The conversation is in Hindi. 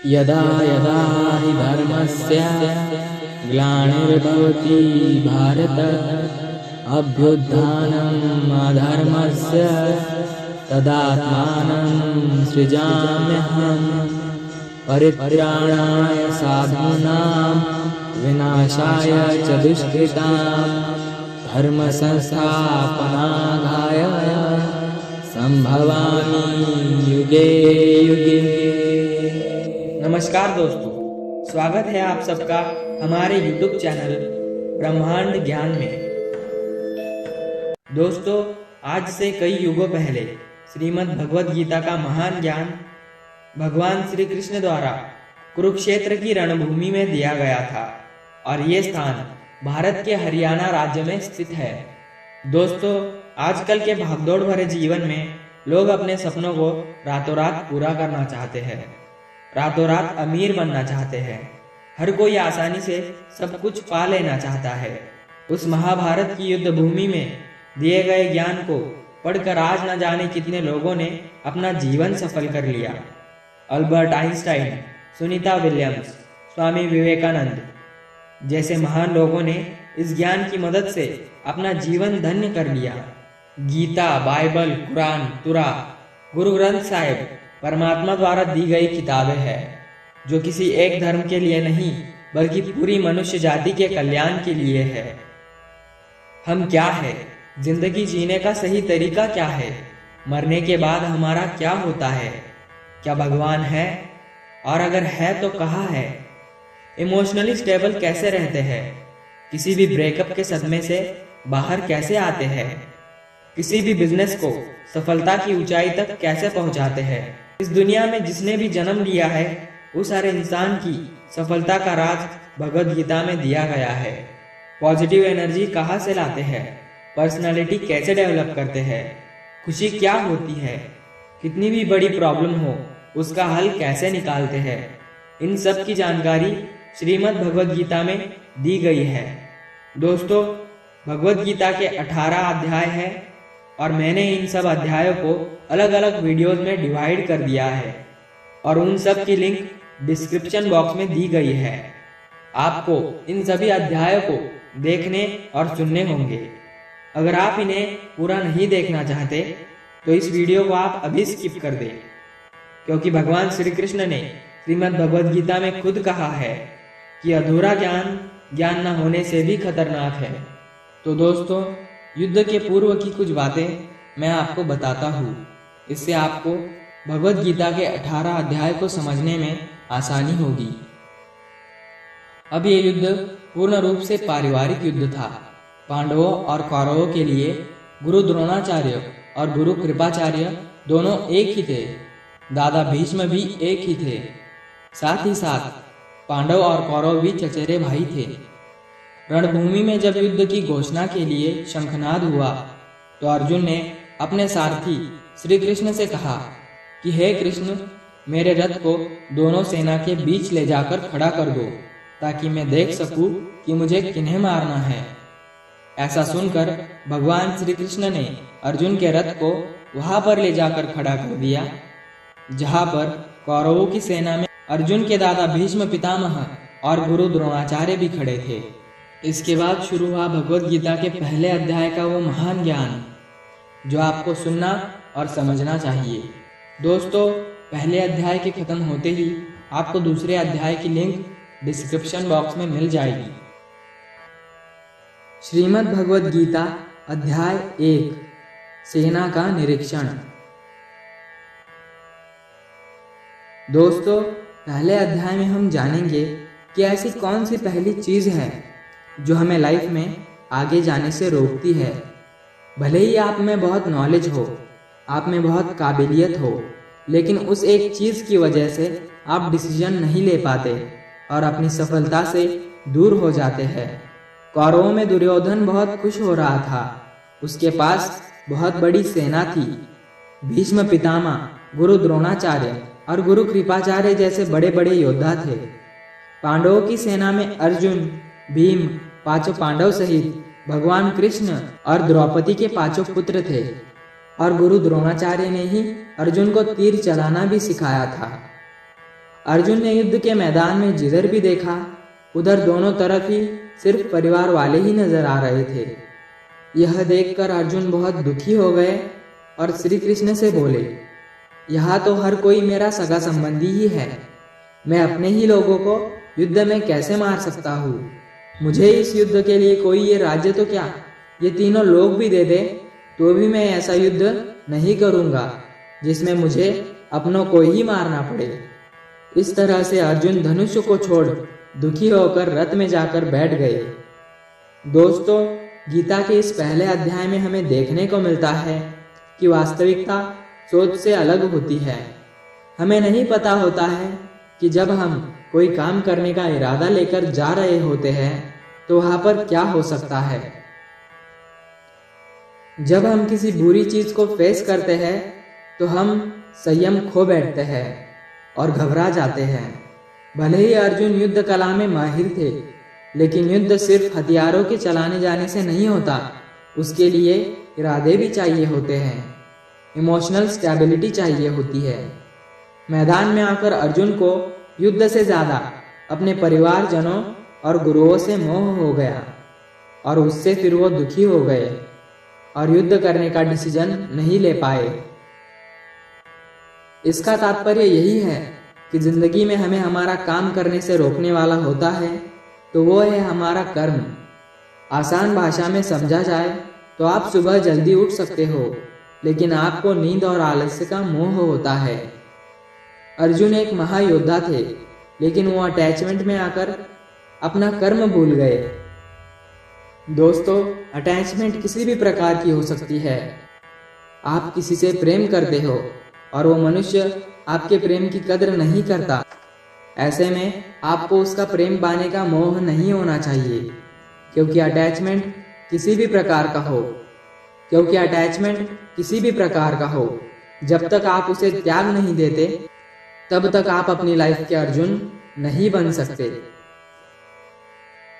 यदा यदा हि धर्मस्य ग्लानिर्भवति भारत अभ्युत्थानम् अधर्मस्य तदात्मानं सृजाम्यहम् परित्राणाय साधूनां विनाशाय च दुष्कृतां धर्म संस्थापनार्थाय संभवामि युगे युगे। नमस्कार दोस्तों, स्वागत है आप सबका हमारे YouTube चैनल ब्रह्मांड ज्ञान में। दोस्तों, आज से कई युगों पहले श्रीमद् भगवद गीता का महान ज्ञान भगवान श्री कृष्ण द्वारा कुरुक्षेत्र की रणभूमि में दिया गया था और ये स्थान भारत के हरियाणा राज्य में स्थित है। दोस्तों, आजकल के भागदौड़ भरे जीवन में लोग अपने सपनों को रातों रात पूरा करना चाहते हैं, रातों रात अमीर बनना चाहते हैं। हर कोई आसानी से सब कुछ पा लेना चाहता है। उस महाभारत की युद्ध भूमि में दिए गए ज्ञान को पढ़कर आज न जाने कितने लोगों ने अपना जीवन सफल कर लिया। Albert Einstein, Sunita Williams, Swami Vivekananda जैसे महान लोगों ने इस ज्ञान की मदद से अपना जीवन धन्य कर लिया। गीता, बाइबल, कुरान, तुरा, गुरु ग्रंथ साहिब परमात्मा द्वारा दी गई किताबें हैं जो किसी एक धर्म के लिए नहीं बल्कि पूरी मनुष्य जाति के कल्याण के लिए है। हम क्या है, जिंदगी जीने का सही तरीका क्या है, मरने के बाद हमारा क्या होता है, क्या भगवान है और अगर है तो कहाँ है, इमोशनली स्टेबल कैसे रहते हैं, किसी भी ब्रेकअप के सदमे से बाहर कैसे आते हैं, किसी भी बिजनेस को सफलता की ऊंचाई तक कैसे पहुंचाते हैं। इस दुनिया में जिसने भी जन्म लिया है उस हर इंसान की सफलता का राज भगवद गीता में दिया गया है। पॉजिटिव एनर्जी कहाँ से लाते हैं, पर्सनालिटी कैसे डेवलप करते हैं, खुशी क्या होती है, कितनी भी बड़ी प्रॉब्लम हो उसका हल कैसे निकालते हैं, इन सब की जानकारी श्रीमद् भगवद गीता में दी गई है। दोस्तों, भगवद गीता के 18 अध्याय है और मैंने इन सब अध्यायों को अलग अलग वीडियोस में डिवाइड कर दिया है और उन सब की लिंक डिस्क्रिप्शन बॉक्स में दी गई है। आपको इन सभी अध्यायों को देखने और सुनने होंगे। अगर आप इन्हें पूरा नहीं देखना चाहते तो इस वीडियो को आप अभी स्किप कर दें, क्योंकि भगवान श्री कृष्ण ने श्रीमद् भगवद गीता में खुद कहा है कि अधूरा ज्ञान ज्ञान न होने से भी खतरनाक है। तो दोस्तों, युद्ध के पूर्व की कुछ बातें मैं आपको बताता हूँ। इससे आपको भगवद गीता के 18 अध्याय को समझने में आसानी होगी। अब ये युद्ध पूर्ण रूप से पारिवारिक युद्ध था। पांडवों और कौरवों के लिए गुरु द्रोणाचार्य और गुरु कृपाचार्य दोनों एक ही थे। दादा भीष्म भी एक ही थे। साथ ही साथ पांडव और कौरव भी चचेरे भाई थे। रणभूमि में जब युद्ध की घोषणा के लिए शंखनाद हुआ तो अर्जुन ने अपने सारथी श्री कृष्ण से कहा कि हे कृष्ण, मेरे रथ को दोनों सेना के बीच ले जाकर खड़ा कर दो ताकि मैं देख सकूं कि मुझे किन्हें मारना है। ऐसा सुनकर भगवान श्री कृष्ण ने अर्जुन के रथ को वहां पर ले जाकर खड़ा कर दिया जहां पर कौरवों की सेना में अर्जुन के दादा भीष्म पितामह और गुरु द्रोणाचार्य भी खड़े थे। इसके बाद शुरू हुआ भगवद गीता के पहले अध्याय का वो महान ज्ञान जो आपको सुनना और समझना चाहिए। दोस्तों, पहले अध्याय के खत्म होते ही आपको दूसरे अध्याय की लिंक डिस्क्रिप्शन बॉक्स में मिल जाएगी। श्रीमद् भगवद गीता अध्याय 1, सेना का निरीक्षण। दोस्तों, पहले अध्याय में हम जानेंगे कि ऐसी कौन सी पहली चीज है जो हमें लाइफ में आगे जाने से रोकती है। भले ही आप में बहुत नॉलेज हो, आप में बहुत काबिलियत हो, लेकिन उस एक चीज की वजह से आप डिसीजन नहीं ले पाते और अपनी सफलता से दूर हो जाते हैं। कौरवों में दुर्योधन बहुत खुश हो रहा था। उसके पास बहुत बड़ी सेना थी। भीष्म पितामह, गुरु द्रोणाचार्य और गुरु कृपाचार्य जैसे बड़े बड़े योद्धा थे। पांडवों की सेना में अर्जुन, भीम, 5 पांडव सहित भगवान कृष्ण और द्रौपदी के 5 पुत्र थे और गुरु द्रोणाचार्य ने ही अर्जुन को तीर चलाना भी सिखाया था। अर्जुन ने युद्ध के मैदान में जिधर भी देखा उधर दोनों तरफ ही सिर्फ परिवार वाले ही नजर आ रहे थे। यह देखकर अर्जुन बहुत दुखी हो गए और श्री कृष्ण से बोले, यहाँ तो हर कोई मेरा सगा संबंधी ही है, मैं अपने ही लोगों को युद्ध में कैसे मार सकता हूँ। मुझे इस युद्ध के लिए कोई ये राज्य तो क्या, ये तीनों लोग भी दे दे तो भी मैं ऐसा युद्ध नहीं करूँगा जिसमें मुझे अपनों को ही मारना पड़े। इस तरह से अर्जुन धनुष को छोड़ दुखी होकर रथ में जाकर बैठ गए। दोस्तों, गीता के इस पहले अध्याय में हमें देखने को मिलता है कि वास्तविकता सोच से अलग होती है। हमें नहीं पता होता है कि जब हम कोई काम करने का इरादा लेकर जा रहे होते हैं तो वहां पर क्या हो सकता है। जब हम किसी बुरी चीज को फेस करते हैं तो हम संयम खो बैठते हैं और घबरा जाते हैं। भले ही अर्जुन युद्ध कला में माहिर थे, लेकिन युद्ध सिर्फ हथियारों के चलाने जाने से नहीं होता, उसके लिए इरादे भी चाहिए होते हैं, इमोशनल स्टेबिलिटी चाहिए होती है। मैदान में आकर अर्जुन को युद्ध से ज्यादा अपने परिवारजनों और गुरुओं से मोह हो गया और उससे फिर वो दुखी हो गए और युद्ध करने का डिसीजन नहीं ले पाए। इसका तात्पर्य यही है कि जिंदगी में हमें हमारा काम करने से रोकने वाला होता है तो वो है हमारा कर्म। आसान भाषा में समझा जाए तो आप सुबह जल्दी उठ सकते हो, लेकिन आपको नींद और आलस्य का मोह होता है। अर्जुन एक महायोद्धा थे, लेकिन वो अटैचमेंट में आकर अपना कर्म भूल गए। दोस्तों, अटैचमेंट किसी भी प्रकार की हो सकती है। आप किसी से प्रेम करते हो और वो मनुष्य आपके प्रेम की कद्र नहीं करता। ऐसे में आपको उसका प्रेम पाने का मोह नहीं होना चाहिए, क्योंकि अटैचमेंट किसी भी प्रकार का हो, जब तक आप उसे त्याग नहीं देते तब तक आप अपनी लाइफ के अर्जुन नहीं बन सकते।